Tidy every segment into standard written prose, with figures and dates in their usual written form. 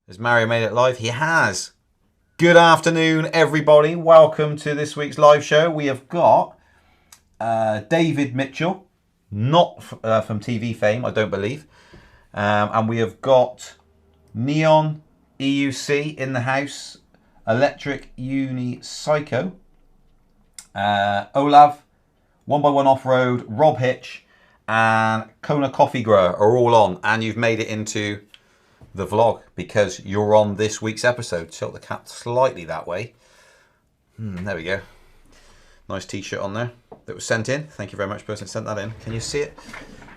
Has Mario made it live? He has. Good afternoon, everybody. Welcome to this week's live show. We have got David Mitchell, not from TV fame, I don't believe. And we have got Neon EUC in the house, Electric Uni Psycho, Olav, 1x1 Off-Road, Rob Hitch, and Kona Coffee Grower are all on. And you've made it into the vlog because you're on this week's episode. Tilt the cap slightly that way. There we go. Nice t-shirt on there that was sent in. Thank you very much, person who sent that in. Can you see it?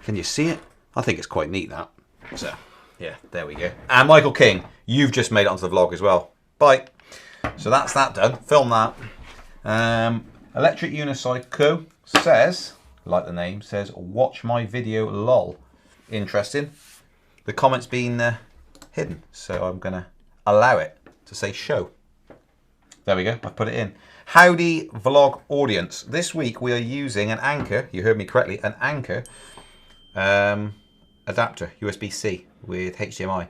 Can you see it? I think it's quite neat, that. So, yeah, there we go. And Michael King, you've just made it onto the vlog as well. Bye. So that's that done. Film that. Electric Unicycle says, like the name, says, watch my video, lol. Interesting. The comment's been hidden, so I'm going to allow it to say show. There we go, I've put it in. Howdy vlog audience. This week we are using an Anchor, you heard me correctly, an Anchor adapter, USB-C with HDMI.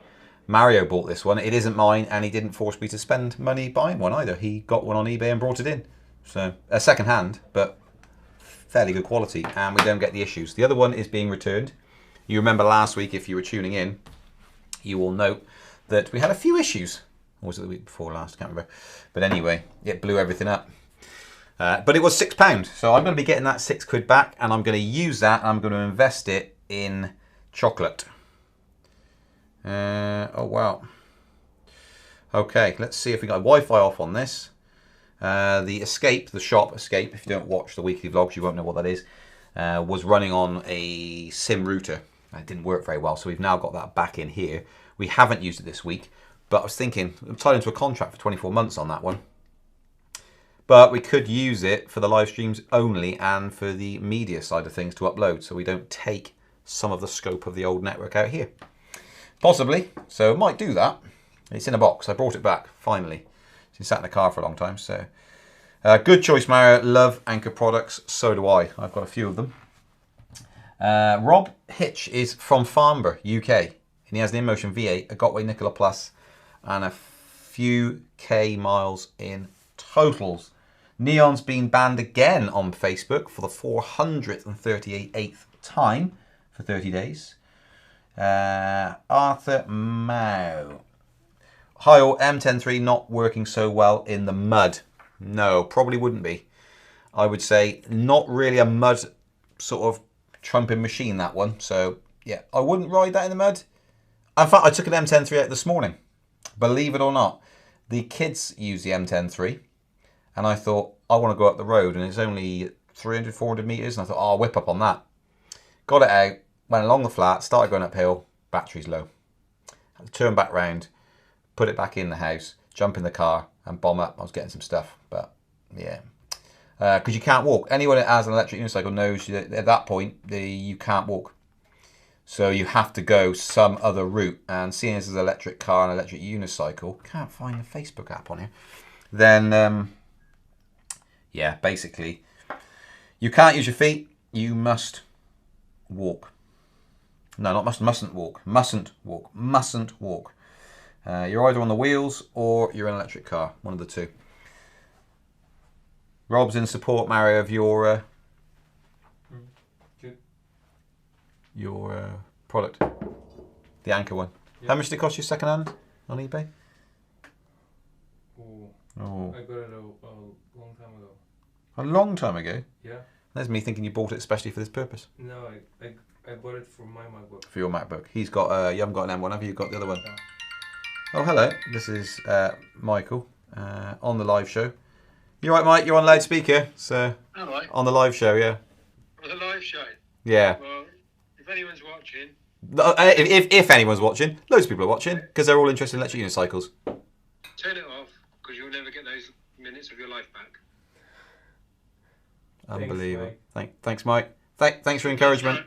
Mario bought this one. It isn't mine, and he didn't force me to spend money buying one either. He got one on eBay and brought it in. So, second hand, but fairly good quality, and we don't get the issues. The other one is being returned. You remember last week, if you were tuning in, you will note that we had a few issues. Or was it the week before last? I can't remember. But anyway, it blew everything up. But it was £6. So I'm going to be getting that £6 back, and I'm going to use that, and I'm going to invest it in chocolate. Oh, wow. Okay, let's see if we got Wi-Fi off on this. The Escape, the shop Escape, if you don't watch the weekly vlogs, you won't know what that is, was running on a SIM router. It didn't work very well, so we've now got that back in here. We haven't used it this week, but I was thinking, I'm tied into a contract for 24 months on that one. But we could use it for the live streams only and for the media side of things to upload, so we don't take some of the scope of the old network out here. Possibly, so might do that. It's in a box. I brought it back, finally. It's been sat in the car for a long time, so. Good choice, Mario. Love Anchor products. So do I. I've got a few of them. Rob Hitch is from Farnborough, UK. And he has an InMotion V8, a Gotway Nicola Plus, and a few K miles in totals. Neon's been banned again on Facebook for the 438th time for 30 days. Arthur Mao. Hi all, M103 not working so well in the mud. No, probably wouldn't be. I would say not really a mud sort of trumping machine, that one. So yeah, I wouldn't ride that in the mud. In fact, I took an M103 out this morning. Believe it or not, the kids use the M103, and I thought I want to go up the road, and it's only 300, 400 meters, and I thought, oh, I'll whip up on that. Got it out, went along the flat, started going uphill, battery's low. Had to turn back round, put it back in the house, jump in the car, and bomb up. I was getting some stuff, but yeah. Because you can't walk. Anyone that has an electric unicycle knows that at that point, you can't walk. So you have to go some other route. And seeing as an electric car and electric unicycle, can't find the Facebook app on here, then, yeah, basically, you can't use your feet. You must walk. No, not mustn't walk. Mustn't walk. Mustn't walk. You're either on the wheels or you're in an electric car. One of the two. Rob's in support, Mario, of your product, the Anchor one. Yep. How much did it cost you second hand on eBay? Oh. I got it a long time ago. A long time ago? Yeah. There's me thinking you bought it especially for this purpose. No, I bought it for my MacBook. For your MacBook. He's got, you haven't got an M1, have you? You've got the other one. No. Oh, hello. This is Michael on the live show. You're right, Mike. You're on loudspeaker. So Hello. On the live show, yeah. On the live show? Yeah. Well, if anyone's watching... If anyone's watching, loads of people are watching, because they're all interested in electric unicycles. Turn it off, because you'll never get those minutes of your life back. Unbelievable. Thanks, Mike. Thanks for encouragement.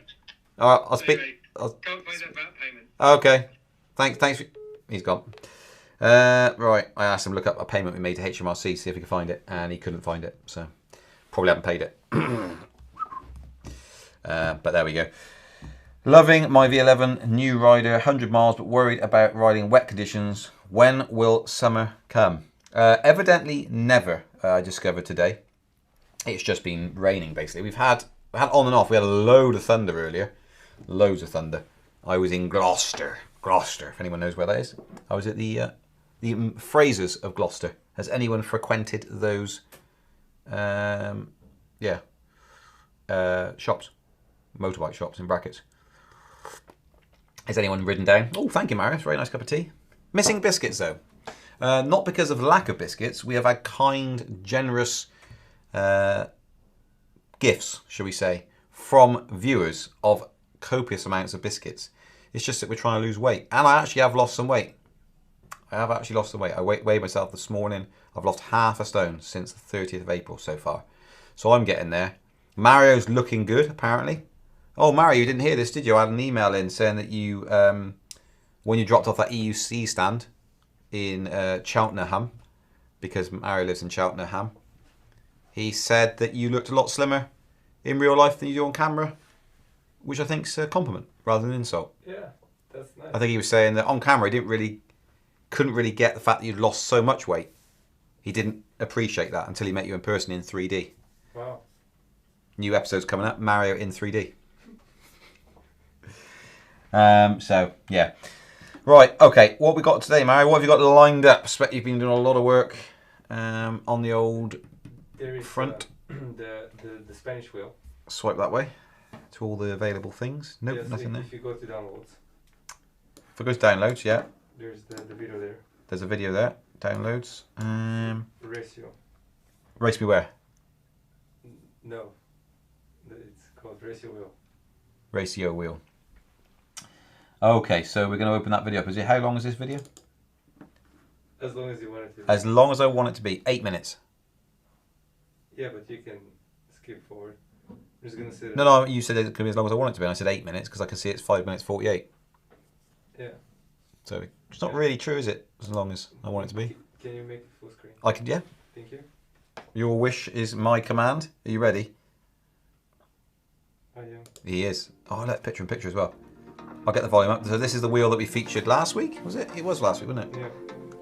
All right, I'll speak. Can't find that about payment. Okay. Thanks. He's gone. Right, I asked him to look up a payment we made to HMRC, see if he could find it, and he couldn't find it, so probably haven't paid it. But there we go. Loving my V11 new rider, 100 miles, but worried about riding wet conditions. When will summer come? Evidently never, I discovered today. It's just been raining, basically. We've had on and off. We had a load of thunder earlier. Loads of thunder. I was in Gloucester, if anyone knows where that is. I was at the Frasers of Gloucester. Has anyone frequented those shops? Motorbike shops in brackets. Has anyone ridden down? Oh, thank you, Marius. Very nice cup of tea. Missing biscuits, though. Not because of lack of biscuits. We have had kind, generous gifts, shall we say, from viewers of copious amounts of biscuits. It's just that we're trying to lose weight. And I actually have lost some weight. I have actually lost some weight. I weighed myself this morning. I've lost half a stone since the 30th of April so far. So I'm getting there. Mario's looking good, apparently. Oh, Mario, you didn't hear this, did you? I had an email in saying that you, when you dropped off that EUC stand in Cheltenham, because Mario lives in Cheltenham, he said that you looked a lot slimmer in real life than you do on camera, which I think's a compliment rather than an insult. Yeah, that's nice. I think he was saying that on camera he couldn't really get the fact that you'd lost so much weight. He didn't appreciate that until he met you in person in 3D. Wow. New episodes coming up, Mario in 3D. So, yeah. Right, okay. What we got today, Mario? What have you got lined up? I expect you've been doing a lot of work on the old there is, front. The Spanish wheel. Swipe that way to all the available things. Nope, Yes, nothing there. If you go to downloads, If it goes downloads, yeah. there's the video there. There's a video there. Downloads. Ratio. Race me where? No. It's called ratio wheel. Ratio wheel. Okay, so we're going to open that video up. How long is this video? As long as you want it to. As long as I want it to be. 8 minutes. Yeah, but you can skip forward. I'm just gonna say that. No, you said it could be as long as I want it to be. And I said 8 minutes because I can see it's 5 minutes 48. Yeah. So it's not really true, is it? As long as I want it to be. Can you make it full screen? I can, yeah. Thank you. Your wish is my command. Are you ready? I am. He is. Oh, look, picture in picture as well. I'll get the volume up. So this is the wheel that we featured last week, was it? It was last week, wasn't it?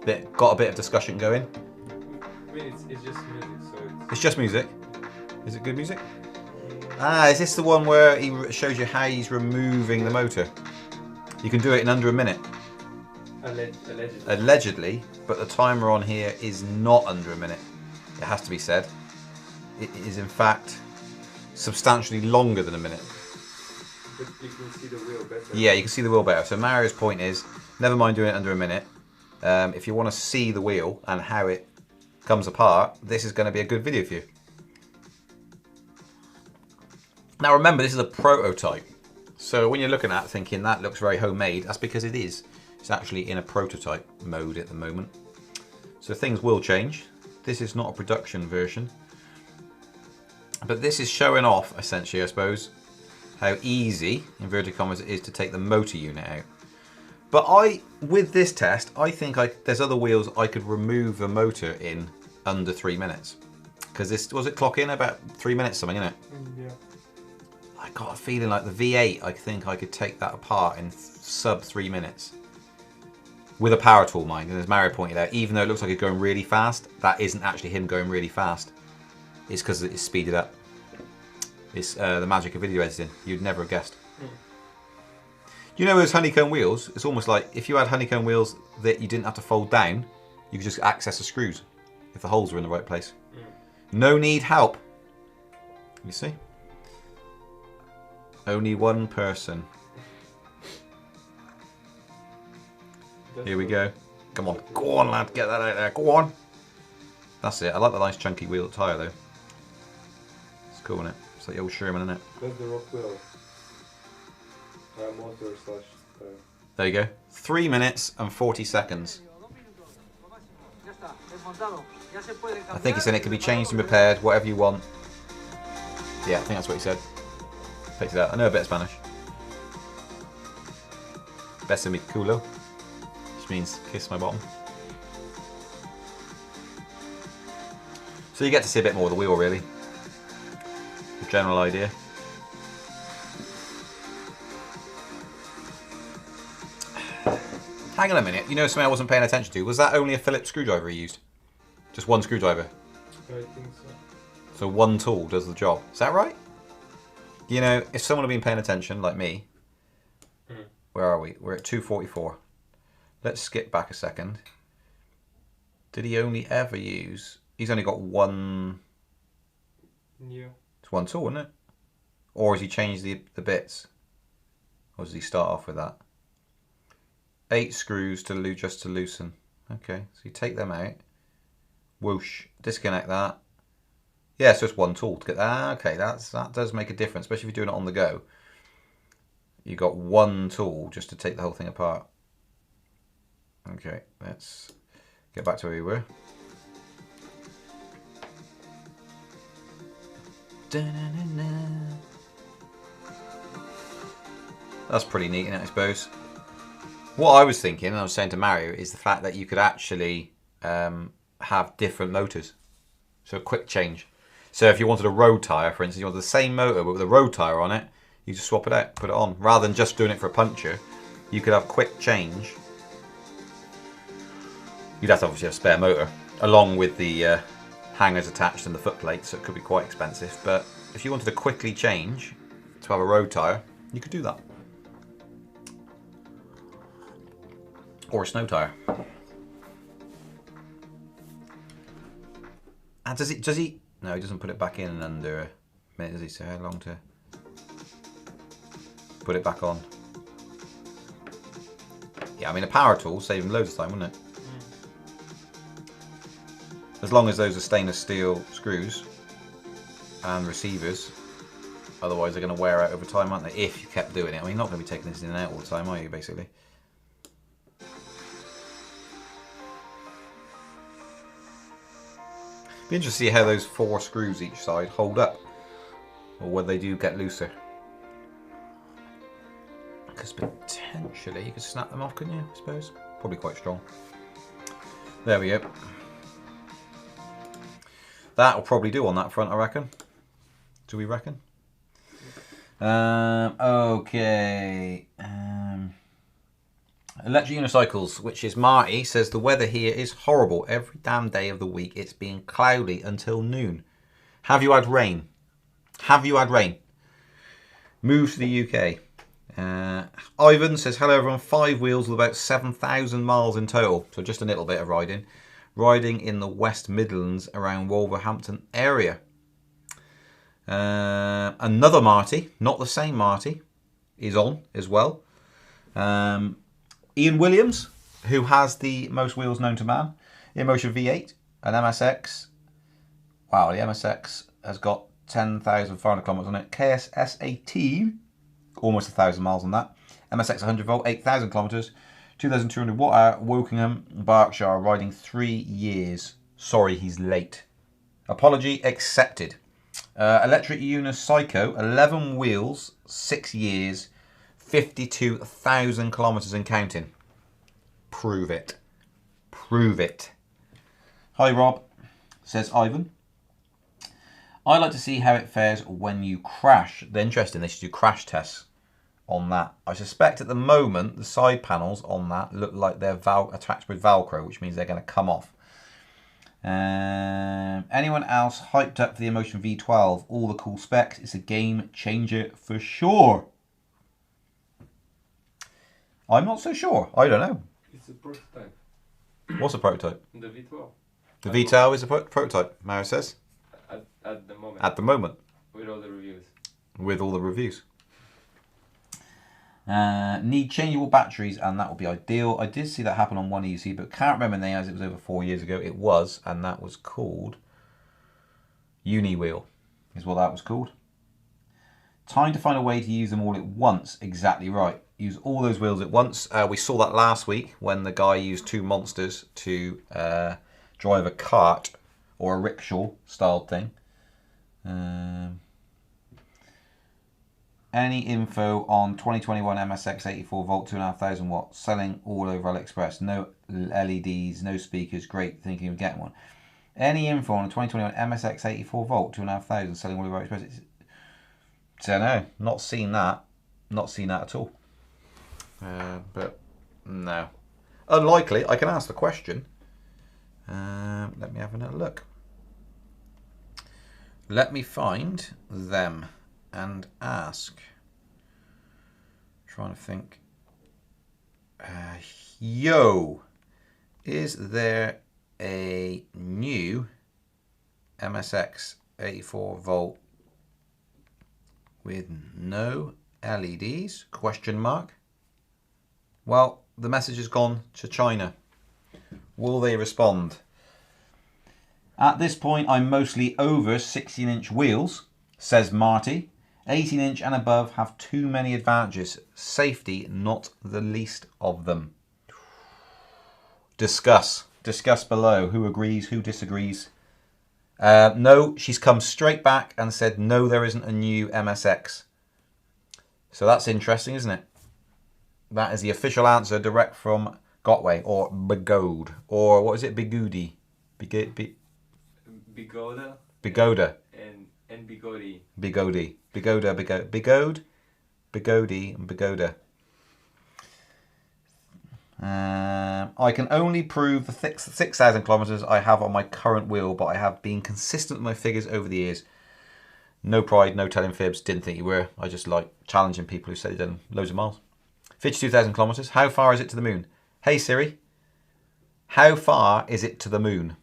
Yeah. Got a bit of discussion going. I mean, it's just music, so It's just music. Is it good music? Ah, is this the one where he shows you how he's removing the motor? You can do it in under a minute. Allegedly. Allegedly, but the timer on here is not under a minute. It has to be said. It is in fact substantially longer than a minute. But you can see the wheel better. Yeah, you can see the wheel better. So Mario's point is, never mind doing it under a minute. If you want to see the wheel and how it comes apart, this is going to be a good video for you. Now remember, this is a prototype. So when you're looking at it thinking that looks very homemade, that's because it is. It's actually in a prototype mode at the moment. So things will change. This is not a production version. But this is showing off, essentially, I suppose, how easy, inverted commas, it is to take the motor unit out. But with this test, I think there's other wheels I could remove the motor in under 3 minutes. Because this, was it clock in about 3 minutes something, innit? Yeah. I got a feeling like the V8, I think I could take that apart in sub 3 minutes. With a power tool, mind. And as Mario pointed out, even though it looks like it's going really fast, that isn't actually him going really fast. It's because it's speeded up. It's the magic of video editing. You'd never have guessed. You know those honeycomb wheels? It's almost like if you had honeycomb wheels that you didn't have to fold down, you could just access the screws if the holes were in the right place. No need help. You see? Only one person. Here we go. Come on. Go on, lad. Get that out there. Go on. That's it. I like the nice chunky wheel tyre, though. It's cool, isn't it? It's like the old Sherman, isn't it? That's the rock wheel. Motor slash. There you go. 3 minutes and 40 seconds. I think he said it can be changed and repaired, whatever you want. Yeah, I think that's what he said. Picked it out. I know a bit of Spanish. Beso mi culo, which means kiss my bottom. So you get to see a bit more of the wheel, really. The general idea. Hang on a minute. You know something I wasn't paying attention to? Was that only a Phillips screwdriver he used? Just one screwdriver? I think so. So one tool does the job. Is that right? You know, if someone had been paying attention, like me, where are we? We're at 244. Let's skip back a second. Did he only ever use... He's only got one... Yeah. It's one tool, isn't it? Or has he changed the bits? Or does he start off with that? 8 screws to just to loosen. Okay, so you take them out. Whoosh. Disconnect that. Yeah, so it's one tool to get that. Okay, that does make a difference, especially if you're doing it on the go. You got one tool just to take the whole thing apart. Okay, let's get back to where we were. That's pretty neat, isn't it, I suppose? What I was thinking, and I was saying to Mario, is the fact that you could actually have different motors. So a quick change. So if you wanted a road tyre, for instance, you wanted the same motor but with a road tyre on it, you just swap it out, put it on. Rather than just doing it for a puncture, you could have quick change. You'd have to obviously have a spare motor, along with the hangers attached and the foot plates, so it could be quite expensive. But if you wanted to quickly change to have a road tyre, you could do that. Or a snow tyre. And does he? No, he doesn't put it back in under a minute, does he? So how long to put it back on? Yeah, I mean a power tool save him loads of time, wouldn't it? As long as those are stainless steel screws and receivers. Otherwise they're going to wear out over time, aren't they? If you kept doing it. I mean, you're not going to be taking this in and out all the time, are you, basically? Be interesting to see how those 4 screws each side hold up, or whether they do get looser. Because potentially you could snap them off, couldn't you? I suppose. Probably quite strong. There we go. That'll probably do on that front, I reckon. Do we reckon? Okay. Electric unicycles, which is Marty, says the weather here is horrible. Every damn day of the week it's been cloudy until noon. Have you had rain? Have you had rain? Move to the UK. Ivan says, hello everyone, 5 wheels with about 7,000 miles in total. So just a little bit of riding. Riding in the West Midlands around Wolverhampton area. Another Marty, not the same Marty, is on as well. Ian Williams, who has the most wheels known to man. Emotion V8, an MSX. Wow, the MSX has got 10,500 kilometers on it. KSS18, almost 1,000 miles on that. MSX 100 volt, 8,000 kilometers. 2,200 watt hour, Wokingham, Berkshire, riding 3 years. Sorry, he's late. Apology accepted. Electric Unicycle, 11 wheels, 6 years, 52,000 kilometers and counting. Prove it. Prove it. Hi Rob, says Ivan. I like to see how it fares when you crash. They're interesting, they should do crash tests on that. I suspect at the moment the side panels on that look like they're attached with Velcro, which means they're going to come off. Anyone else hyped up for the Emotion V12? All the cool specs. It's a game changer for sure. I'm not so sure. I don't know. It's a prototype. What's a prototype? The V12. The V12 is a prototype, Mario says. At the moment. At the moment. With all the reviews. With all the reviews. Need changeable batteries and that would be ideal. I did see that happen on one EUC, but can't remember the name as it was over 4 years ago. It was, and that was called Uni Wheel, is what that was called. Time to find a way to use them all at once. Exactly right. Use all those wheels at once. We saw that last week when the guy used 2 monsters to drive a cart or a rickshaw style thing. Any info on 2021 MSX 84 volt 2,500 watts selling all over AliExpress? No LEDs, no speakers. Great, thinking of getting one. Any info on a 2021 MSX 84 volt 2,500 selling all over AliExpress? Don't know. Not seen that. Not seen that at all. But no. unlikely. I can ask the question. Let me have another look. Let me find them and ask. Trying to think. Yo, is there a new MSX 84 volt with no LEDs? Question mark. Well, the message has gone to China. Will they respond? At this point, I'm mostly over 16-inch wheels, says Marty. 18-inch and above have too many advantages. Safety, not the least of them. Discuss. Discuss below. Who agrees? Who disagrees? No, she's come straight back and said, no, there isn't a new MSX. So that's interesting, isn't it? That is the official answer, direct from Gotway, or Bigode, or what is it, Bigoody? Bigoda. Bigoda. And Bigodi. Bigodi. Bigoda, Bigode, Bigodi, and Bigoda. I can only prove the 6,000 kilometers I have on my current wheel, but I have been consistent with my figures over the years. No pride, no telling fibs. Didn't think you were. I just like challenging people who say they've done loads of miles. 52,000 kilometers. How far is it to the moon? Hey Siri, how far is it to the moon?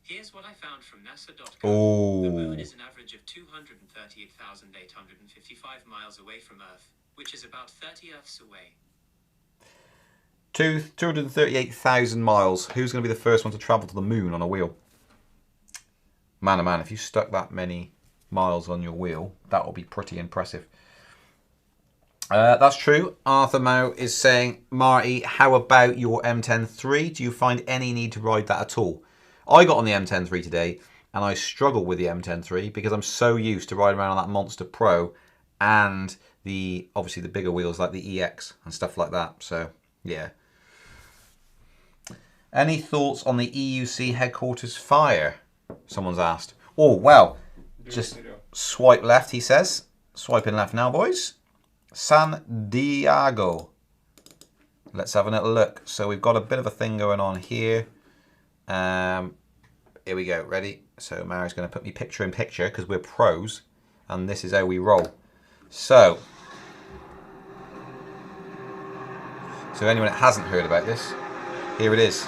Here's what I found from NASA.com. Oh. The moon is an average of 238,855 miles away from Earth, which is about 30 Earths away. 238,000 miles. Who's going to be the first one to travel to the moon on a wheel? Man, oh man, if you stuck that many miles on your wheel, that will be pretty impressive. That's true. Arthur Mao is saying, Marty, how about your M10-3? Do you find any need to ride that at all? I got on the M10-3 today, and I struggle with the M10-3 because I'm so used to riding around on that Monster Pro and obviously the bigger wheels like the EX and stuff like that. So, yeah. Any thoughts on the EUC headquarters fire? Someone's asked. Oh, well, just swipe left, he says. Swiping left now, boys. San Diego. Let's have a little look. So we've got a bit of a thing going on here. Here we go. Ready? So Mary's going to put me picture in picture because we're pros, and this is how we roll. So anyone that hasn't heard about this, here it is.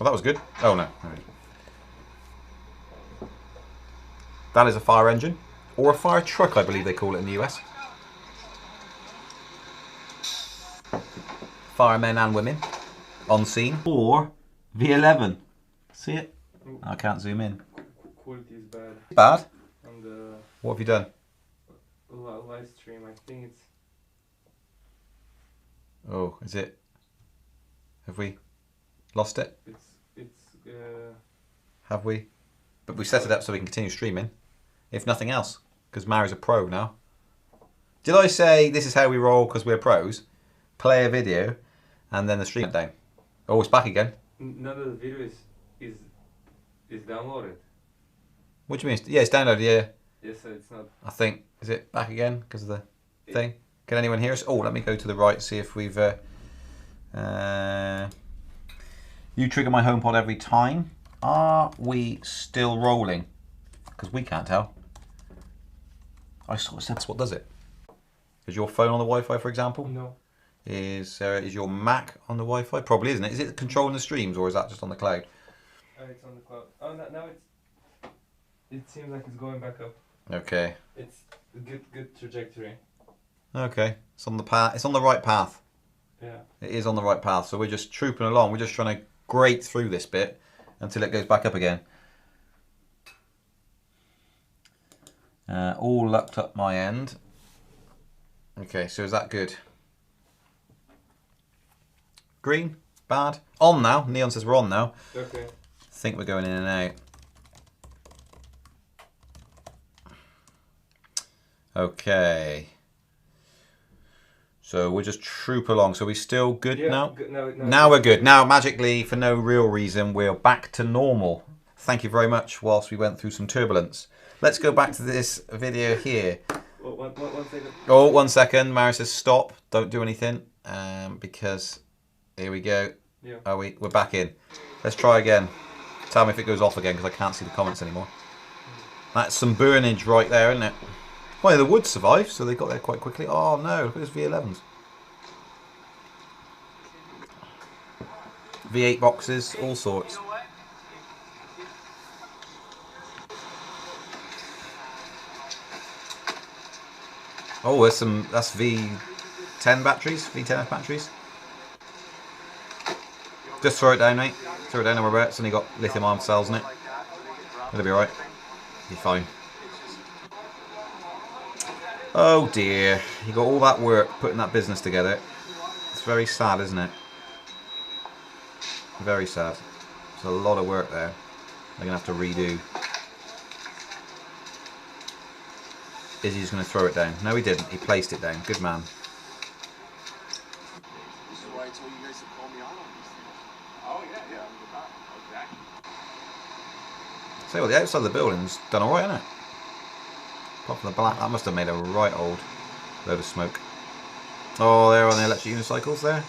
Oh, that was good. Oh no. That is a fire engine. Or a fire truck, I believe they call it in the US. Firemen and women on scene. Or V11. See it? I can't zoom in. Quality is bad. Bad? On the What have you done? live stream, I think it's... Oh, is it? Have we lost it? Have we? But we set it up so we can continue streaming. If nothing else. Because Mary's a pro now. Did I say this is how we roll because we're pros? Play a video and then the stream went down. Oh, it's back again. None of the video is downloaded. What do you mean? Yeah, it's downloaded, yeah. Yes, so it's not... I think, is it back again because of the thing? Can anyone hear us? Oh, let me go to the right, see if we've... you trigger my HomePod every time. Are we still rolling? Because we can't tell. I sort of said that's what does it. Is your phone on the Wi-Fi, for example? No. Is your Mac on the Wi-Fi? Probably, isn't it? Is it controlling the streams or is that just on the cloud? It's on the cloud. Oh, now it seems like it's going back up. Okay. It's a good trajectory. Okay. It's on the path. It's on the right path. Yeah. It is on the right path. So we're just trooping along. We're just trying to grate through this bit until it goes back up again. All lucked up my end. Okay, so is that good? Green? Bad? On now. Neon says we're on now. Okay. I think we're going in and out. Okay. So we'll just troop along. So we still good now? Good. Now we're good. Now, magically, for no real reason, we're back to normal. Thank you very much whilst we went through some turbulence. Let's go back to this video here. One second. Oh, 1 second. Mary says stop. Don't do anything. Because here we go. Yeah. Oh, we're back in. Let's try again. Tell me if it goes off again because I can't see the comments anymore. That's some burnage right there, isn't it? Well, the wood survived, so they got there quite quickly. Oh no, look at this V11s. V8 boxes, all sorts. Oh, there's some, that's V10 batteries, V10F batteries. Just throw it down, mate. Throw it down over there. It's only got lithium ion cells in it. It'll be alright. Be fine. Oh dear. You got all that work putting that business together. It's very sad, isn't it? Very sad. There's a lot of work there. They're going to have to redo. Is he just going to throw it down? No, he didn't. He placed it down. Good man. This is why I told you guys to call me out on these things. Oh, yeah. Exactly. So, well, the outside of the building's done alright, isn't it? Apart from the black, that must have made a right old load of smoke. Oh, they're on the electric unicycles there.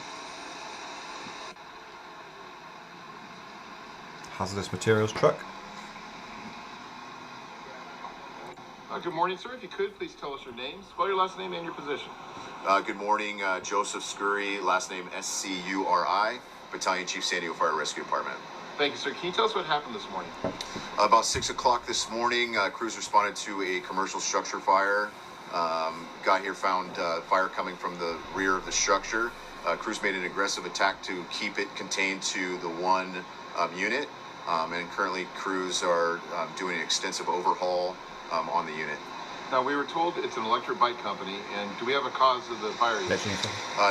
Hazardous materials truck. Good morning, sir. If you could, please tell us your name, spell your last name and your position. Good morning, Joseph Scurry, last name S-C-U-R-I, Battalion Chief San Diego Fire Rescue Department. Thank you, sir. Can you tell us what happened this morning? About 6 o'clock this morning, crews responded to a commercial structure fire. Got here, found fire coming from the rear of the structure. Crews made an aggressive attack to keep it contained to the one unit. And currently crews are doing an extensive overhaul on the unit. Now, we were told it's an electric bike company, and do we have a cause of the fire yet?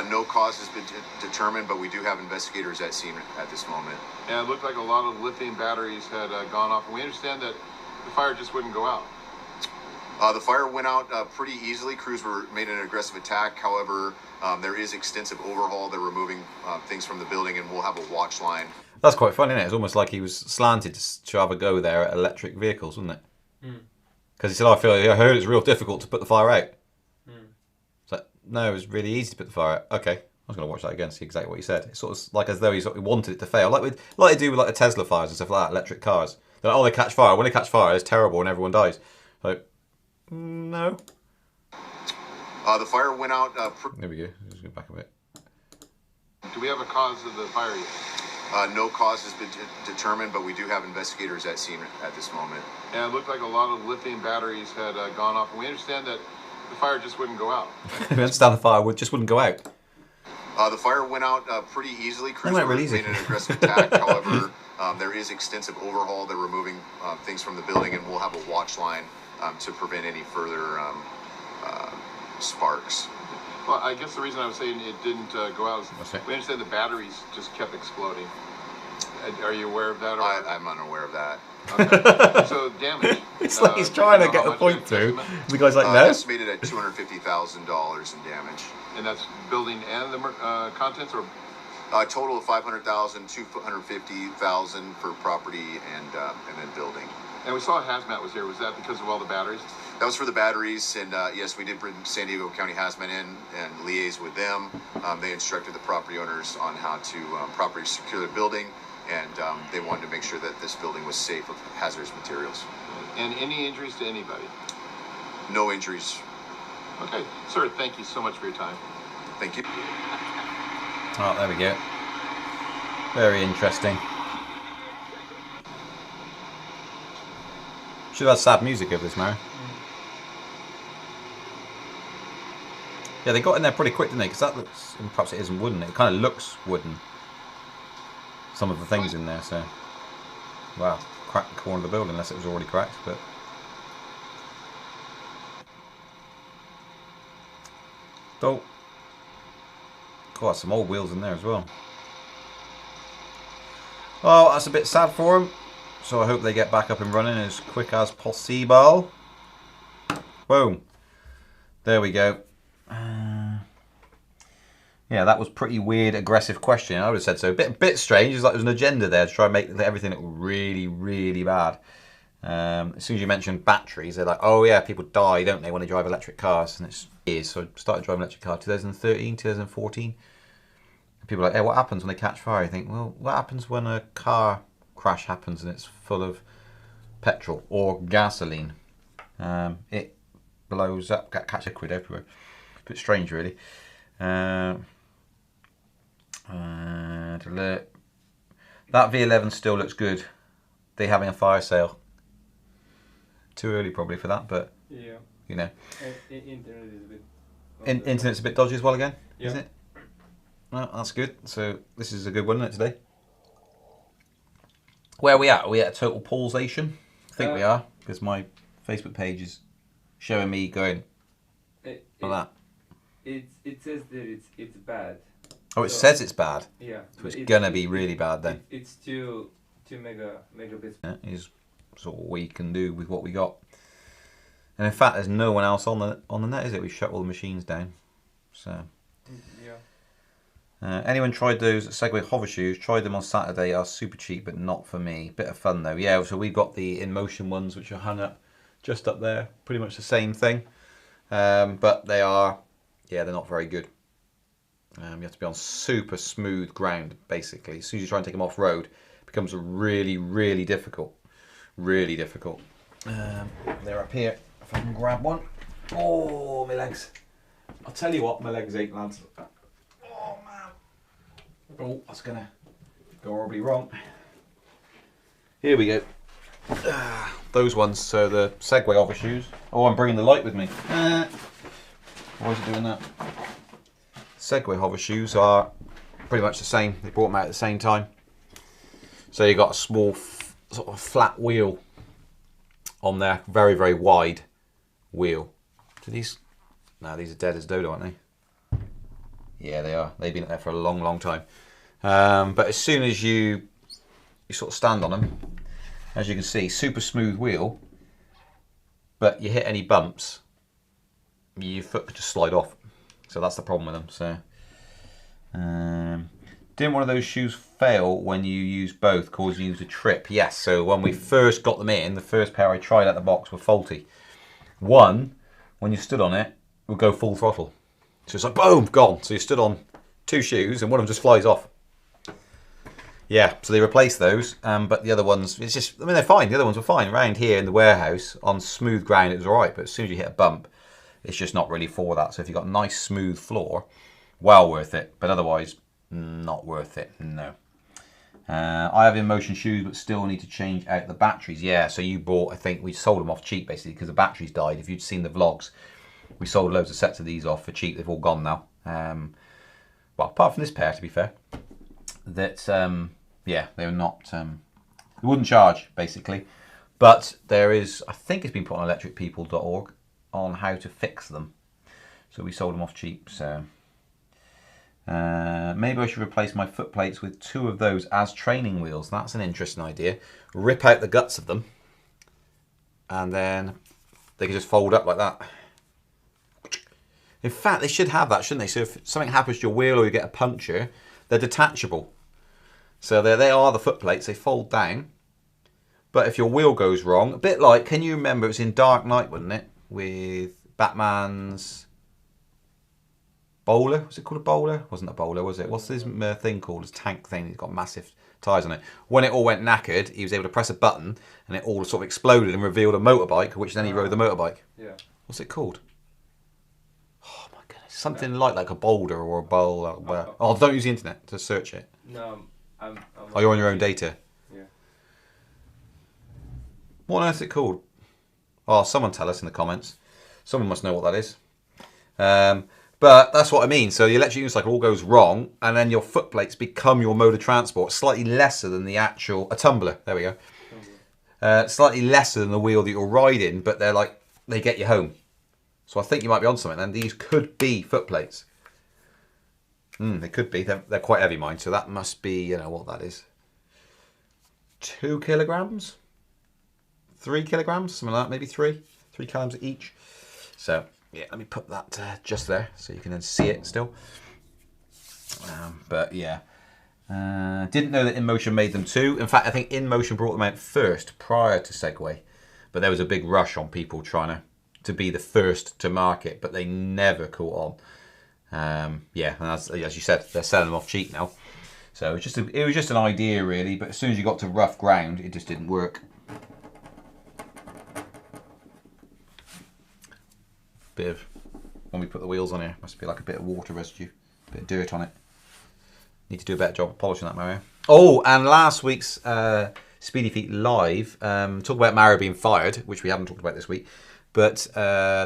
No cause has been determined, but we do have investigators at scene at this moment. And it looked like a lot of lithium batteries had gone off, and we understand that the fire just wouldn't go out. The fire went out pretty easily. Crews made an aggressive attack. However, there is extensive overhaul. They're removing things from the building, and we'll have a watch line. That's quite funny, isn't it? It's almost like he was slanted to have a go there at electric vehicles, wasn't it? Because he said, I heard it's real difficult to put the fire out. It's like, no, it was really easy to put the fire out. Okay, I was going to watch that again, see exactly what he said. It's sort of like as though he wanted it to fail, like they do with like the Tesla fires and stuff like that, electric cars. They're like, oh, they catch fire. When they catch fire, it's terrible and everyone dies. Like, no. The fire went out. There we go. Just go back a bit. Do we have a cause of the fire yet? No cause has been determined, but we do have investigators at scene at this moment. And it looked like a lot of lithium batteries had gone off, and we understand that the fire just wouldn't go out. We understand the fire just wouldn't go out. The fire went out pretty easily. Crews really easy. made an aggressive attack. However, there is extensive overhaul. They're removing things from the building, and we'll have a watch line to prevent any further sparks. Well, I guess the reason I was saying it didn't go out is we understand the batteries just kept exploding. Are you aware of that? Or? I'm unaware of that. Okay. So damage. It's like he's trying to get a point through. The guy's like, no. Estimated at $250,000 in damage. And that's building and the contents, or? A total of $500,000, $250,000 for property and then building. And we saw hazmat was here. Was that because of all the batteries? That was for the batteries, and yes, we did bring San Diego County Hazmat in and liaise with them. They instructed the property owners on how to properly secure the building, and they wanted to make sure that this building was safe of hazardous materials. And any injuries to anybody? No injuries. Okay, sir, thank you so much for your time. Thank you. Oh, there we go. Very interesting. Should have had sad music over this, Mary. Yeah, they got in there pretty quick, didn't they? Because that looks, and perhaps it isn't wooden. It kind of looks wooden. Some of the things in there, so. Wow, cracked the corner of the building, unless it was already cracked, but. Oh. God, some old wheels in there as well. Oh, that's a bit sad for them. So I hope they get back up and running as quick as possible. Boom. There we go. Yeah, that was pretty weird, aggressive question. I would have said so. Bit strange. It's like there's an agenda there to try and make everything look really, really bad. As soon as you mention batteries, they're like, oh yeah, people die, don't they, when they drive electric cars? And it's years. So I started driving electric car 2013, 2014. And people are like, hey, what happens when they catch fire? I think, well, what happens when a car crash happens and it's full of petrol or gasoline? It blows up, catch liquid everywhere. A bit strange, really. That V11 still looks good. They're having a fire sale. Too early probably for that, but Yeah. you know. Internet is a bit. Internet's a bit dodgy as well again, Yeah. isn't it? Well, that's good. So this is a good one, isn't it, today? Where are we at? Are we at a total pausation? I think we are, because my Facebook page is showing me going like that. It says that it's bad. Oh, it says it's bad. Yeah. So it's gonna be really bad then. It's 2 megabits. Yeah, is sort of what we can do with what we got. And in fact, there's no one else on the net, is it? We shut all the machines down. So. Yeah. Anyone tried those Segway hover shoes? Tried them on Saturday. Are super cheap, but not for me. Bit of fun though. Yeah. So we've got the InMotion ones, which are hung up just up there. Pretty much the same thing, but they are, yeah, they're not very good. You have to be on super smooth ground, basically. As soon as you try and take them off road, it becomes really, really difficult. Really difficult. They're up here. If I can grab one. Oh, my legs. I'll tell you what, my legs ache, lads. Oh, man. Oh, that's going to go horribly wrong. Here we go. Those ones, so the Segway hover shoes. Oh, I'm bringing the light with me. Why is it doing that? Segway hover shoes are pretty much the same. They brought them out at the same time. So you got a small sort of flat wheel on there, very, very wide wheel. Do these? No, these are dead as dodo, aren't they? Yeah, they are. They've been up there for a long, long time. But as soon as you sort of stand on them, as you can see, super smooth wheel, but you hit any bumps, your foot could just slide off. So that's the problem with them. So, didn't one of those shoes fail when you use both, causing you to trip? Yes. So when we first got them in, the first pair I tried out the box were faulty. One, when you stood on it, would go full throttle. So it's like boom, gone. So you stood on 2 shoes and one of them just flies off. Yeah, so they replaced those, but the other ones, it's just, I mean, they're fine. The other ones were fine. Around here in the warehouse, on smooth ground, it was all right, but as soon as you hit a bump, it's just not really for that. So if you've got a nice smooth floor, well worth it, but otherwise, not worth it, no. I have InMotion shoes, but still need to change out the batteries. Yeah, so you bought, I think, we sold them off cheap, basically, because the batteries died. If you'd seen the vlogs, we sold loads of sets of these off for cheap. They've all gone now. Well, apart from this pair, to be fair. That, yeah, they were not, they wouldn't charge, basically. But there is, I think it's been put on electricpeople.org on how to fix them. So we sold them off cheap, so. Maybe I should replace my foot plates with 2 of those as training wheels. That's an interesting idea. Rip out the guts of them, and then they can just fold up like that. In fact, they should have that, shouldn't they? So if something happens to your wheel or you get a puncture, they're detachable. So there they are, the foot plates. They fold down. But if your wheel goes wrong, a bit like, can you remember, it was in Dark Knight, wasn't it? With Batman's bowler. Was it called a bowler? Wasn't a bowler, was it? What's this thing called? This tank thing. It's got massive tyres on it. When it all went knackered, he was able to press a button and it all sort of exploded and revealed a motorbike, which then he rode the motorbike. Yeah. What's it called? Oh my goodness. Something like a boulder or a bowl. Oh, don't use the internet to search it. No, I'm Oh, you're on your own data. Yeah. What on earth is it called? Oh, someone tell us in the comments. Someone must know what that is. But that's what I mean. So the electric unicycle all goes wrong, and then your foot plates become your mode of transport, slightly lesser than the actual, a tumbler, there we go. Slightly lesser than the wheel that you're riding, but they're like, they get you home. So I think you might be on something then. These could be foot plates. They could be. They're quite heavy, mine, so that must be, you know what that is. 2 kilograms? 3 kilograms? Something like that, maybe 3 kilograms each. So, yeah, let me put that just there so you can then see it still. But, yeah. Didn't know that InMotion made them too. In fact, I think InMotion brought them out first, prior to Segway. But there was a big rush on people trying to be the first to market, but they never caught on. Yeah, and as you said, they're selling them off cheap now. So it was just an idea really, but as soon as you got to rough ground, it just didn't work. Bit of, when we put the wheels on here, must be like a bit of water residue, a bit of dirt on it. Need to do a better job of polishing that, Mario. Oh, and last week's Speedy Feet Live, talk about Mario being fired, which we haven't talked about this week, but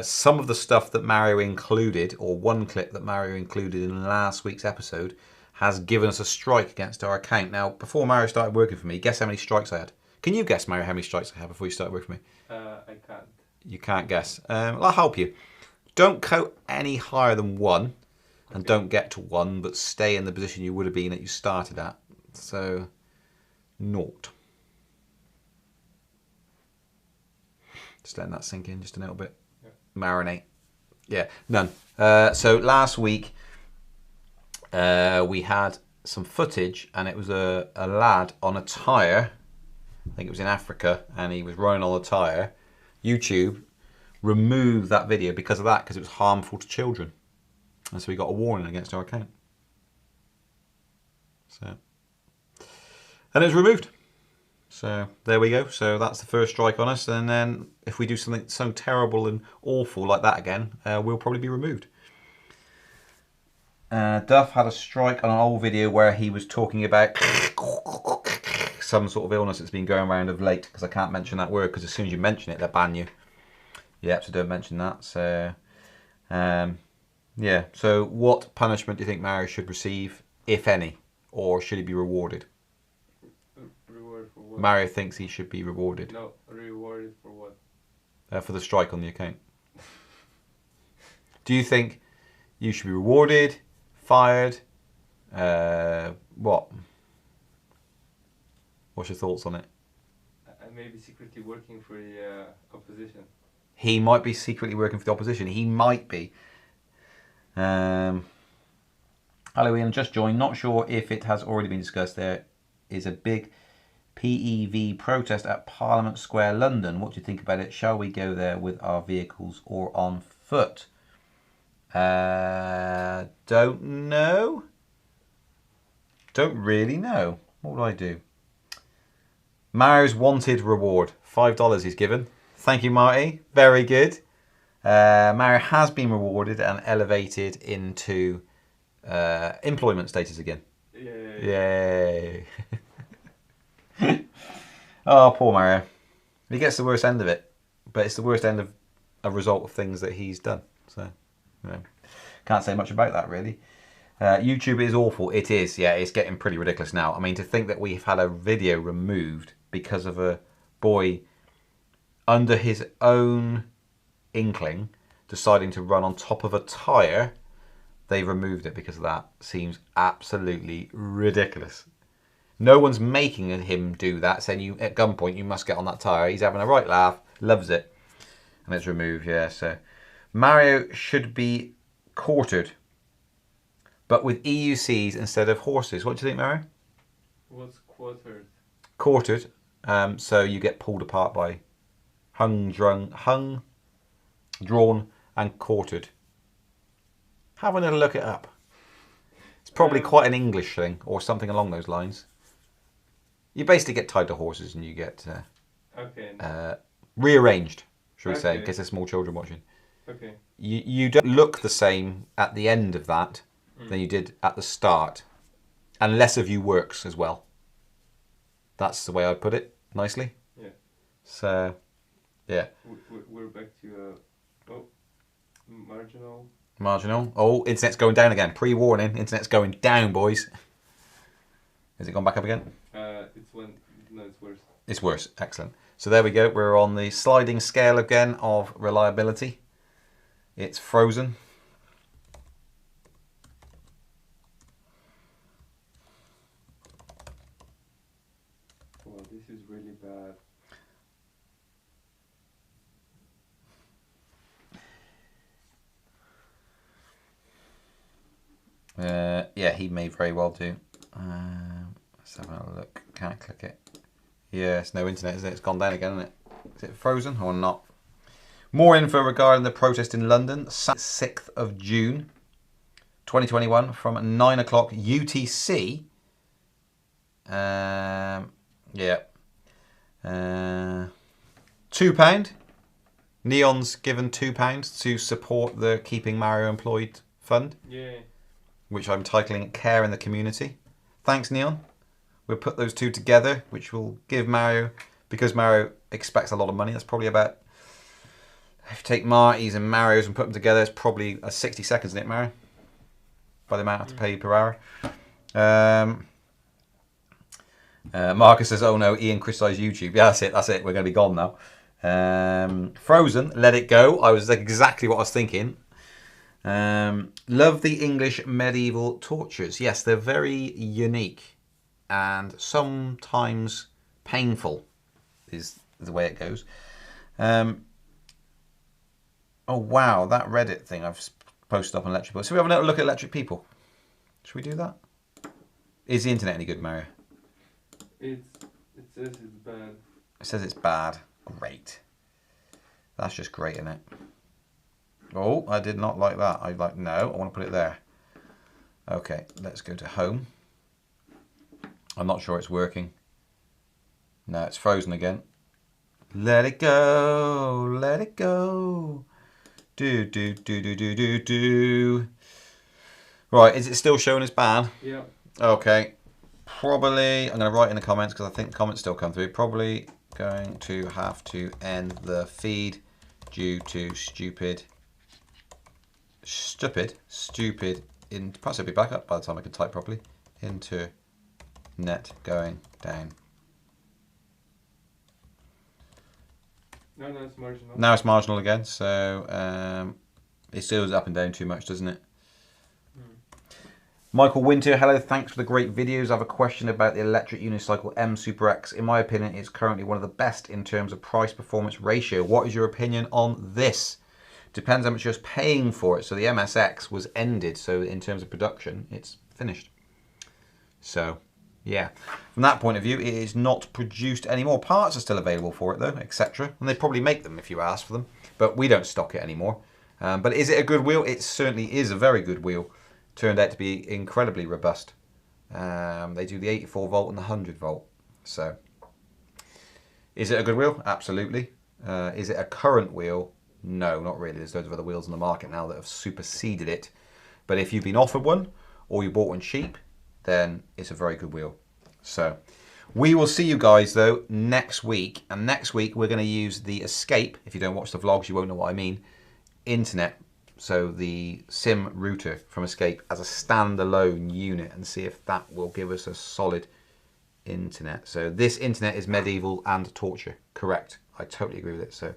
some of the stuff that Mario included, or one clip that Mario included in last week's episode, has given us a strike against our account. Now, before Mario started working for me, guess how many strikes I had? Can you guess, Mario, how many strikes I had before you started working for me? I can't. You can't guess. Well, I'll help you. Don't coat any higher than 1, and don't get to 1, but stay in the position you would have been that you started at. So, 0. Just letting that sink in just a little bit. Yeah. Marinate. Yeah, none. So last week we had some footage, and it was a lad on a tyre. I think it was in Africa, and he was running on a tyre. YouTube removed that video because of that, because it was harmful to children. And so we got a warning against our account. So, and it was removed. So there we go. So that's the first strike on us. And then if we do something so terrible and awful like that again, we'll probably be removed. Duff had a strike on an old video where he was talking about some sort of illness that's been going around of late, because I can't mention that word, because as soon as you mention it, they'll ban you. Yeah, so don't mention that. So, yeah. So what punishment do you think Mario should receive, if any, or should he be rewarded? Reward for what? Mario thinks he should be rewarded. No, rewarded for what? For the strike on the account. Do you think you should be rewarded, fired, what? What's your thoughts on it? I may be secretly working for the opposition. He might be secretly working for the opposition. He might be. Hello Ian, just joined. Not sure if it has already been discussed. There is a big PEV protest at Parliament Square, London. What do you think about it? Shall we go there with our vehicles or on foot? Don't know. Don't really know. What would I do? Mario's wanted reward. $5 he's given. Thank you, Marty. Very good. Mario has been rewarded and elevated into employment status again. Yay. Yay. Oh, poor Mario. He gets the worst end of it, but it's the worst end of a result of things that he's done. So, you know, can't say much about that really. YouTube is awful. It is, yeah, it's getting pretty ridiculous now. I mean, to think that we've had a video removed because of a boy under his own inkling deciding to run on top of a tyre, they removed it because of that. Seems absolutely ridiculous. No one's making him do that, saying you at gunpoint you must get on that tyre. He's having a right laugh, loves it, and it's removed. Yeah, so Mario should be quartered, but with EUCs instead of horses. What do you think, Mario? What's quartered? Quartered, so you get pulled apart by hung, drawn, and quartered. Have a little look it up. It's probably quite an English thing or something along those lines. You basically get tied to horses and you get rearranged, shall we say, in case there's small children watching. Okay. You don't look the same at the end of that than you did at the start. And less of you works as well. That's the way I put it, nicely. Yeah. So, yeah. We're back to marginal. Marginal. Oh, internet's going down again. Pre-warning, internet's going down, boys. Has it gone back up again? It's worse. It's worse. Excellent. So there we go. We're on the sliding scale again of reliability. It's frozen. Well, this is really bad. Yeah, he may very well do. Let's have a look. Can't click it. Yeah, it's no internet, isn't it? It's gone down again, isn't it? Is it frozen or not? More info regarding the protest in London, 6th of June, 2021, from 9 o'clock UTC. Yeah. £2. Neon's given £2 to support the Keeping Mario Employed Fund. Yeah. Which I'm titling Care in the Community. Thanks, Neon. We'll put those two together, which will give Mario, because Mario expects a lot of money, that's probably about, if you take Marty's and Mario's and put them together, it's probably 60 seconds, isn't it, Mario? By the amount I have to pay per hour. Marcus says, oh no, Ian criticised YouTube. Yeah, that's it, we're going to be gone now. Frozen, Let It Go. I was exactly what I was thinking. Love the English medieval tortures. Yes, they're very unique and sometimes painful is the way it goes. Oh wow, that Reddit thing I've posted up on Electric People. So we have a little look at Electric People. Should we do that? Is the internet any good, Mario? It says it's bad. It says it's bad. Great. That's just great, isn't it? Oh, I did not like that. I like, no, I want to put it there. Okay, let's go to home. I'm not sure it's working. No, it's frozen again. Let it go, let it go. Do, do, do, do, do, do, do. Right, is it still showing as bad? Yeah. Okay. Probably, I'm going to write in the comments because I think comments still come through. Probably going to have to end the feed due to stupid, perhaps it'll be back up by the time I can type properly, internet going down. No, it's marginal. Now it's marginal again, so it still is up and down too much, doesn't it? Michael Winter, hello, thanks for the great videos. I have a question about the electric unicycle M Super X. In my opinion, it's currently one of the best in terms of price-performance ratio. What is your opinion on this? Depends how much you're paying for it. So the MSX was ended, so in terms of production, it's finished. So, yeah. From that point of view, it is not produced anymore. Parts are still available for it, though, etc. And they probably make them if you ask for them. But we don't stock it anymore. But is it a good wheel? It certainly is a very good wheel. Turned out to be incredibly robust. They do the 84 volt and the 100 volt. So, is it a good wheel? Absolutely. Is it a current wheel? No, not really. There's loads of other wheels on the market now that have superseded it. But if you've been offered one or you bought one cheap, then it's a very good wheel. So, we will see you guys though next week. And next week we're going to use the Escape. If you don't watch the vlogs, you won't know what I mean. Internet. So the SIM router from Escape as a standalone unit and see if that will give us a solid internet. So this internet is medieval and torture. Correct. I totally agree with it. So,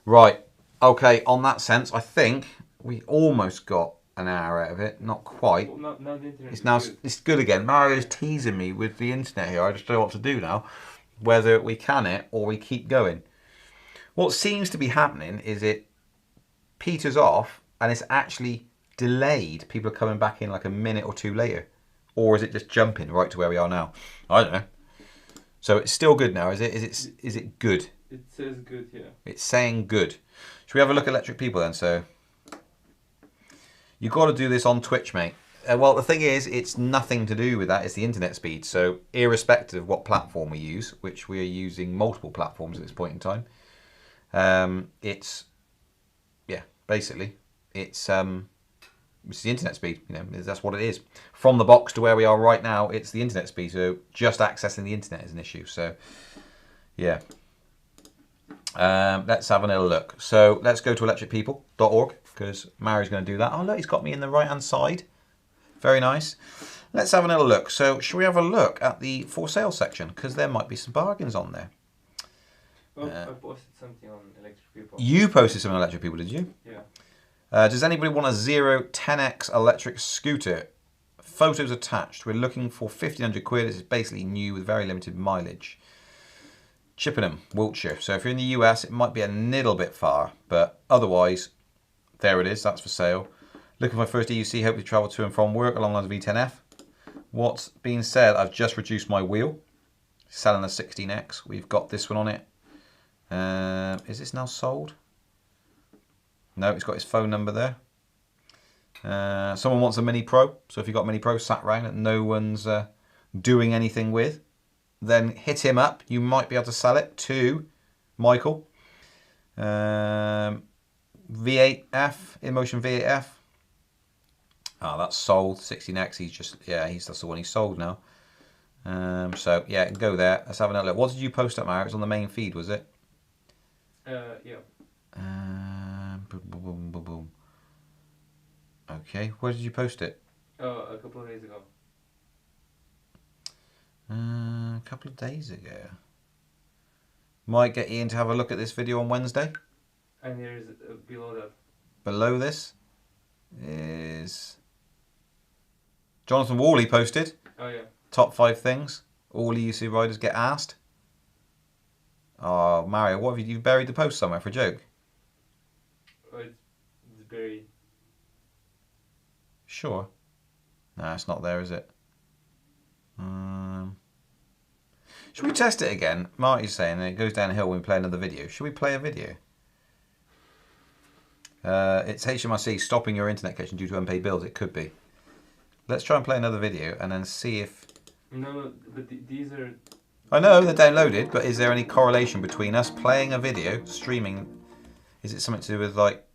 right. Okay. On that sense, I think we almost got an hour out of it. Not quite. Well, now the internet it's now good. It's good again. Mario's teasing me with the internet here. I just don't know what to do now. Whether we can it or we keep going. What seems to be happening is it peters off and it's actually delayed. People are coming back in like a minute or two later. Or is it just jumping right to where we are now? I don't know. So it's still good now, is it? Is it good? It says good, yeah. It's saying good. Should we have a look at Electric People then? So you've got to do this on Twitch, mate. Well, the thing is, it's nothing to do with that. It's the internet speed. So irrespective of what platform we use, which we are using multiple platforms at this point in time, basically, it's the internet speed. You know, that's what it is. From the box to where we are right now, it's the internet speed. So just accessing the internet is an issue. So, yeah. Let's have a little look. So let's go to electricpeople.org because Mary's going to do that. Oh, look, he's got me in the right-hand side. Very nice. Let's have a little look. So should we have a look at the for sale section because there might be some bargains on there. Oh, I posted something on Electric People. You posted something on Electric People, did you? Yeah. Does anybody want a 10X electric scooter? Photos attached. We're looking for 1,500 quid. This is basically new with very limited mileage. Chippenham, Wiltshire. So if you're in the US, it might be a little bit far, but otherwise, there it is. That's for sale. Looking for my first EUC. Hope to travel to and from work along the lines of V10F. What's being said, I've just reduced my wheel. selling a 16X. We've got this one on it. Is this now sold? No, it's got his phone number there. Someone wants a Mini Pro, so if you've got a Mini Pro sat around that no one's doing anything with, then hit him up. You might be able to sell it to Michael. V8F, InMotion V8F. Oh, that's sold. 16X. He's just, yeah, that's the one he sold now. So yeah, go there. Let's have another look. What did you post up, Mario? It was on the main feed, was it? Yeah. Boom, boom, boom, boom, boom. Okay, where did you post it? Oh, a couple of days ago. A couple of days ago. Might get Ian to have a look at this video on Wednesday. And here's below that. Below this is Jonathan Worley posted. Oh yeah. Top 5 things all EUC riders get asked. Oh, Mario, what have you buried the post somewhere for a joke? Oh, it's buried. Sure. No, it's not there, is it? Should we test it again? Marty's saying it goes downhill when we play another video. Should we play a video? It's HMRC stopping your internet connection due to unpaid bills. It could be. Let's try and play another video and then see if... No, but these are... I know they're downloaded, but is there any correlation between us playing a video, streaming? Is it something to do with, like...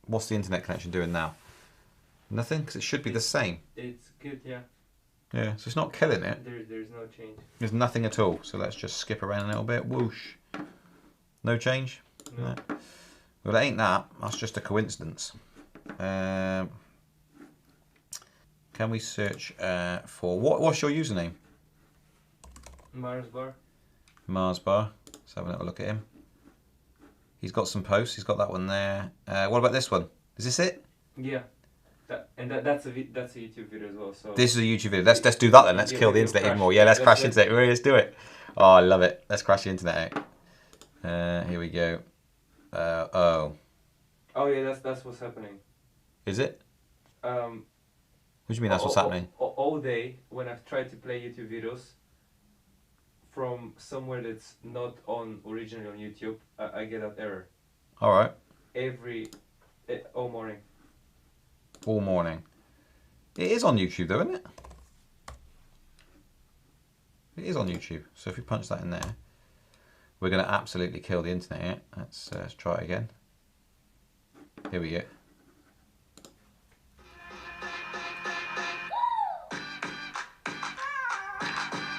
What's the internet connection doing now? Nothing? Because it should be the same. It's good, yeah. Yeah, so it's not killing it. There's no change. There's nothing at all. So let's just skip around a little bit. Whoosh. No change? No. Well, it ain't that. That's just a coincidence. Can we search for... What's your username? Mars bar. Mars bar. Let's have a little look at him. He's got some posts. He's got that one there. What about this one? Is this it? Yeah. That's a YouTube video as well. So this is a YouTube video. Let's do that then. Let's kill the internet even more. Yeah, let's crash the internet. Let's do it. Oh, I love it. Let's crash the internet out. Here we go. Oh yeah, that's what's happening. Is it? What do you mean that's what's happening? All day when I've tried to play YouTube videos from somewhere that's not on originally on YouTube, I get that error. All right. All morning. All morning. It is on YouTube though, isn't it? It is on YouTube. So if we punch that in there, we're going to absolutely kill the internet. Let's try it again. Here we go.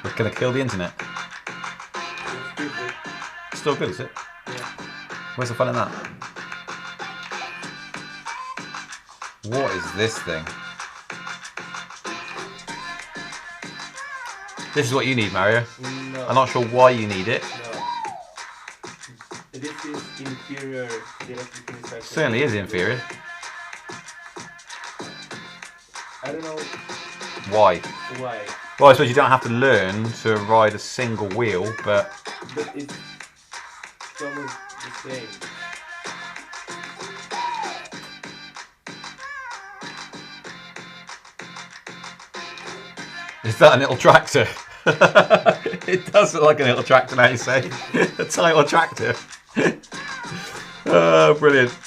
We're going to kill the internet. It's still good, is it? Yeah. Where's the fun in that? What is this thing? This is what you need, Mario. No. I'm not sure why you need it. No. This is inferior. Certainly is inferior. I don't know Why? why. Well, I suppose you don't have to learn to ride a single wheel, but It's almost the same. is that a little tractor? It does look like a little tractor now, you say. A title tractor. Oh, brilliant.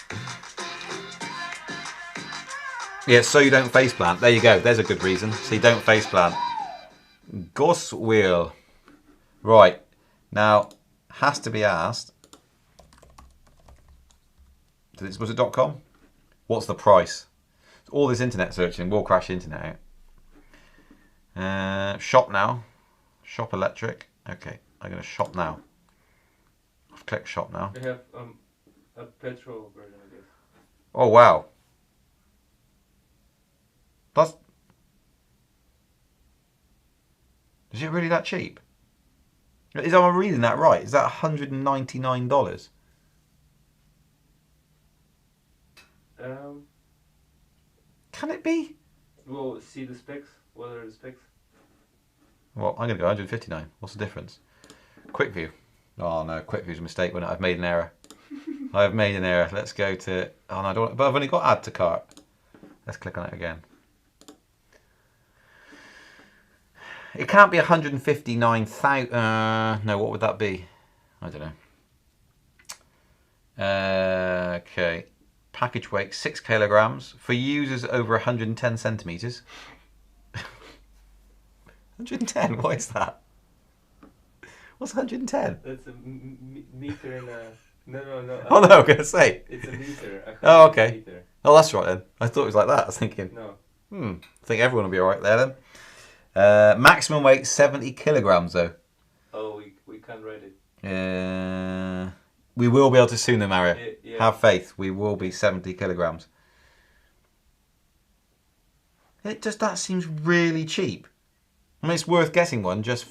Yeah, so you don't faceplant. There you go. There's a good reason. So you don't faceplant. Gus wheel. Right. Now, has to be asked. Was it .com? What's the price? All this internet searching will crash the internet out. Shop now. Shop electric. Okay, I'm going to shop now. I've clicked shop now. They have a petrol version of this. Oh, wow. That's... Is it really that cheap? Am I reading that right? Is that $199? Can it be? Well, see the specs. What are the specs? Well, I'm going to go 159. What's the difference? Quick view. Oh no, quick view's a mistake. I've made an error. I have made an error. Let's go to... Oh no, I don't want... But I've only got add to cart. Let's click on it again. It can't be 159,000. No, what would that be? I don't know. Okay. Package weight 6 kilograms for users over 110 centimeters. 110. What is that? What's 110? That's a meter and a... No. Oh no, I'm gonna say. It's a meter. Oh, okay. Meter. Oh, that's right then. I thought it was like that. I was thinking. No. I think everyone will be alright there then. Maximum weight 70 kilograms though. Oh, we can't write it. We will be able to soon though, Mario. Yeah. Have faith. We will be 70 kilograms. That seems really cheap. I mean, it's worth getting one just...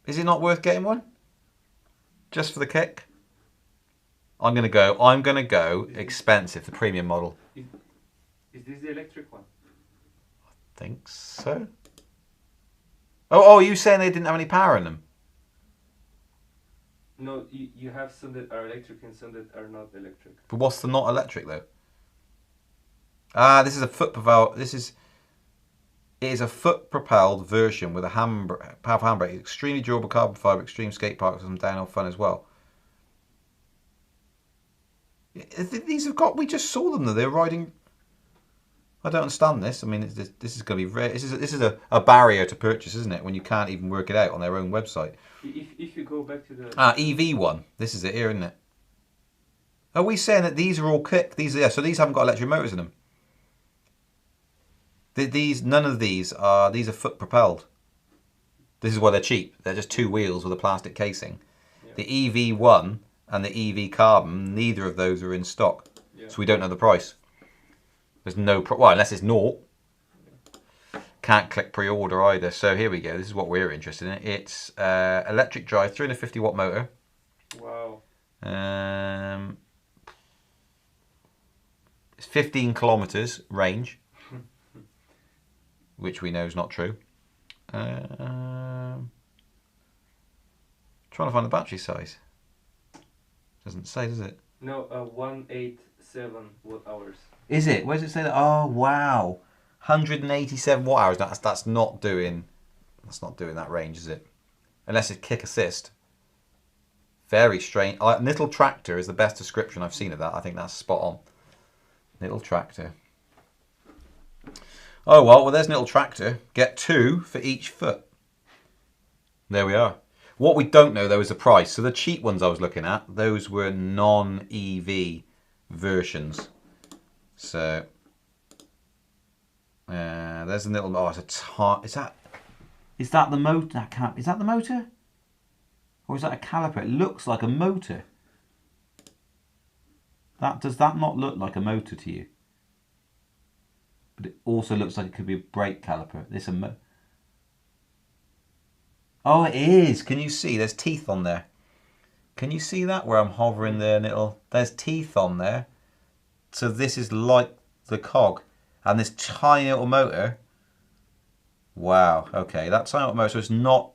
Is it not worth getting one? Just for the kick? I'm gonna go expensive, the premium model. Is this the electric one? I think so. Oh, you saying they didn't have any power in them? No, you have some that are electric and some that are not electric. But what's the not electric though? Ah, this is a foot propelled. It is a foot propelled version with a powerful handbrake, extremely durable carbon fibre, extreme skate park with some downhill fun as well. These have got. We just saw them though. They're riding. I don't understand this. I mean, this is going to be rare. This is a barrier to purchase, isn't it? When you can't even work it out on their own website. If you go back to the EV one. This is it here, isn't it? Are we saying that these are all kick? So these haven't got electric motors in them. None of these are foot propelled. This is why they're cheap. They're just two wheels with a plastic casing. Yeah. The EV1 and the EV Carbon, neither of those are in stock, so we don't know the price. There's no well, unless it's naught. Can't click pre-order either. So here we go. This is what we're interested in. It's electric drive, 350 watt motor. Wow. It's 15 kilometers range, which we know is not true. Trying to find the battery size. Doesn't say, does it? No, 187 watt hours. Is it? Where does it say that? Oh wow, 187 watt hours. That's not doing that range, is it? Unless it's kick assist. Very strange. Little tractor is the best description I've seen of that. I think that's spot on. Little tractor. Oh well, there's a little tractor. Get 2 for each foot. There we are. What we don't know though is the price. So the cheap ones I was looking at, those were non-EV versions. So there's a little. Oh, it's a is that the motor? That can't. Is that the motor? Or is that a caliper? It looks like a motor. Does that not look like a motor to you? But it also looks like it could be a brake caliper. Oh, it is. Can you see? There's teeth on there. Can you see that where I'm hovering there? There's teeth on there. So this is like the cog, and this tiny little motor. Wow. Okay, that tiny little motor. So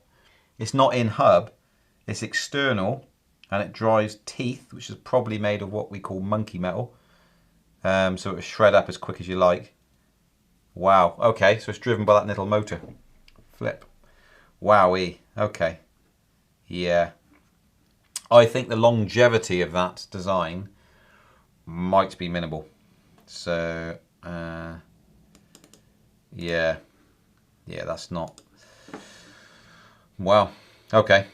it's not in hub. It's external, and it drives teeth, which is probably made of what we call monkey metal. So it will shred up as quick as you like. Wow. Okay, so it's driven by that little motor. Flip. Wowee. Okay. Yeah. I think the longevity of that design might be minimal. So, yeah. Yeah, that's not... Well, okay.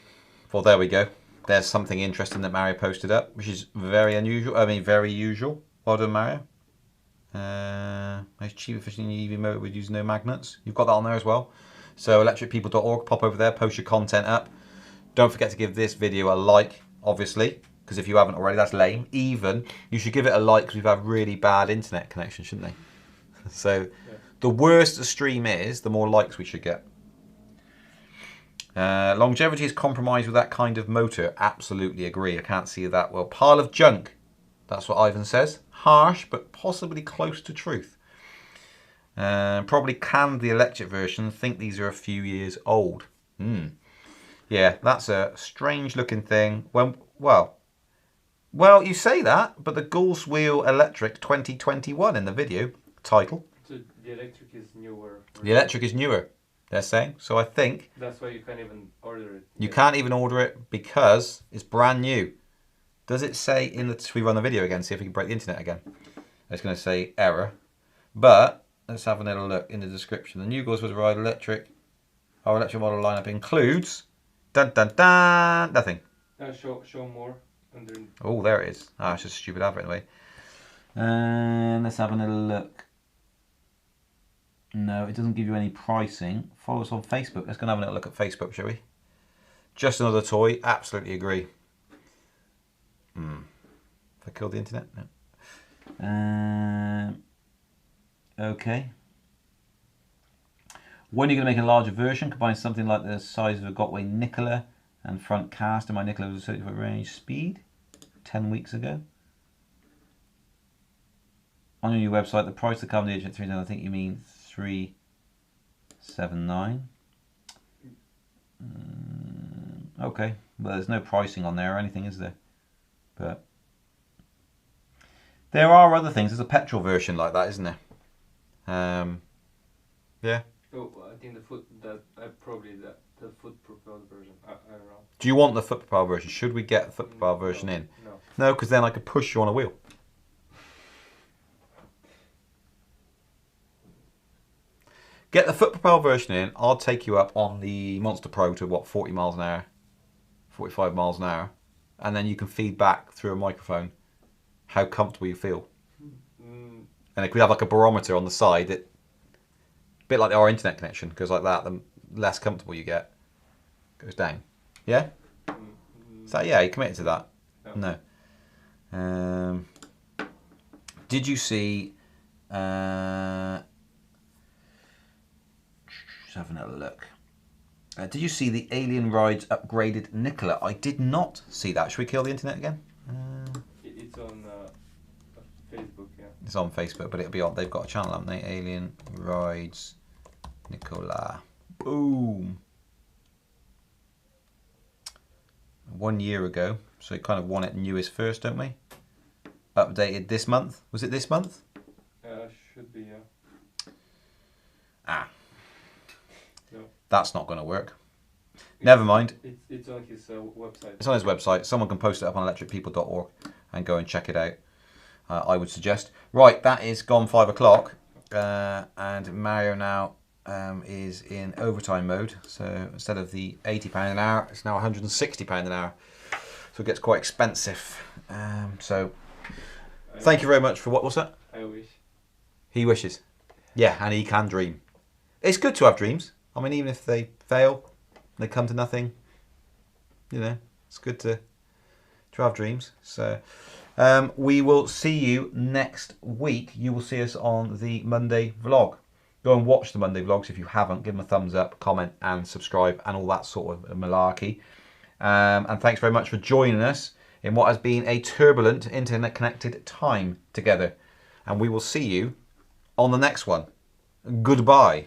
Well, there we go. There's something interesting that Mario posted up, which is very unusual. I mean, very usual. Well done, Mario. Most cheap, efficient EV motor would use no magnets. You've got that on there as well. So electricpeople.org, pop over there, post your content up. Don't forget to give this video a like, obviously, because if you haven't already, that's lame. Even, you should give it a like because we've had really bad internet connection, shouldn't they? So, the worse the stream is, the more likes we should get. Longevity is compromised with that kind of motor. Absolutely agree. I can't see that well. Pile of junk. That's what Ivan says. Harsh, but possibly close to truth. Probably canned the electric version. Think these are a few years old. Yeah, that's a strange looking thing. Well, you say that, but the Gulls Wheel Electric 2021 in the video title. So the electric is newer. The electric is newer. they're saying. So I think That's why you can't even order it. you can't even order it because it's brand new. Does it say in the... Should we run the video again, see if we can break the internet again? It's going to say error. But let's have a little look in the description. The new Gauze was ride electric. Our electric model lineup includes... Dun dun dun! Nothing. Show more. Under... Oh, there it is. Ah, it's just a stupid advert anyway. And let's have a little look. No, it doesn't give you any pricing. Follow us on Facebook. Let's go and have a little look at Facebook, shall we? Just another toy. Absolutely agree. Have I killed the internet? No. Okay. When are you going to make a larger version? Combine something like the size of a Gotway Nicola and front cast. And my Nicola was a 30-foot range speed 10 weeks ago. On your new website, the price to come to the at 3, I think you mean 379. Okay, well there's no pricing on there or anything, is there? But there are other things. There's a petrol version like that, isn't there? Yeah. Oh, I think the foot probably the foot propelled version. I don't know. Do you want the foot propelled version? Should we get the foot propelled version in? No. No, because then I could push you on a wheel. Get the foot propelled version in. I'll take you up on the Monster Pro to what, 40 miles an hour, 45 miles an hour, and then you can feed back through a microphone how comfortable you feel. And it could have like a barometer on the side that, a bit like our internet connection, goes like that. The less comfortable you get, goes down. Yeah. So yeah, you committed to that? No. Did you see? Just having a look. Did you see the Alien Rides upgraded Nicola? I did not see that. Should we kill the internet again? It's on Facebook, yeah. It's on Facebook, but it'll be on. They've got a channel, haven't they? Alien Rides Nicola. Boom. 1 year ago, so it kind of won it newest first, don't we? Updated this month. Was it this month? Should be, yeah. Ah. No. That's not going to work. Never mind. It's on his website. It's on his website. Someone can post it up on electricpeople.org and go and check it out. I would suggest. Right, that is gone 5 o'clock. And Mario now is in overtime mode. So instead of the £80 an hour, it's now £160 an hour. So it gets quite expensive. So thank you very much for what's that? I wish. He wishes. Yeah, and he can dream. It's good to have dreams. I mean, even if they fail, they come to nothing, you know, it's good to have dreams. So we will see you next week. You will see us on the Monday vlog. Go and watch the Monday vlogs if you haven't. Give them a thumbs up, comment and subscribe and all that sort of malarkey. And thanks very much for joining us in what has been a turbulent internet-connected time together. And we will see you on the next one. Goodbye.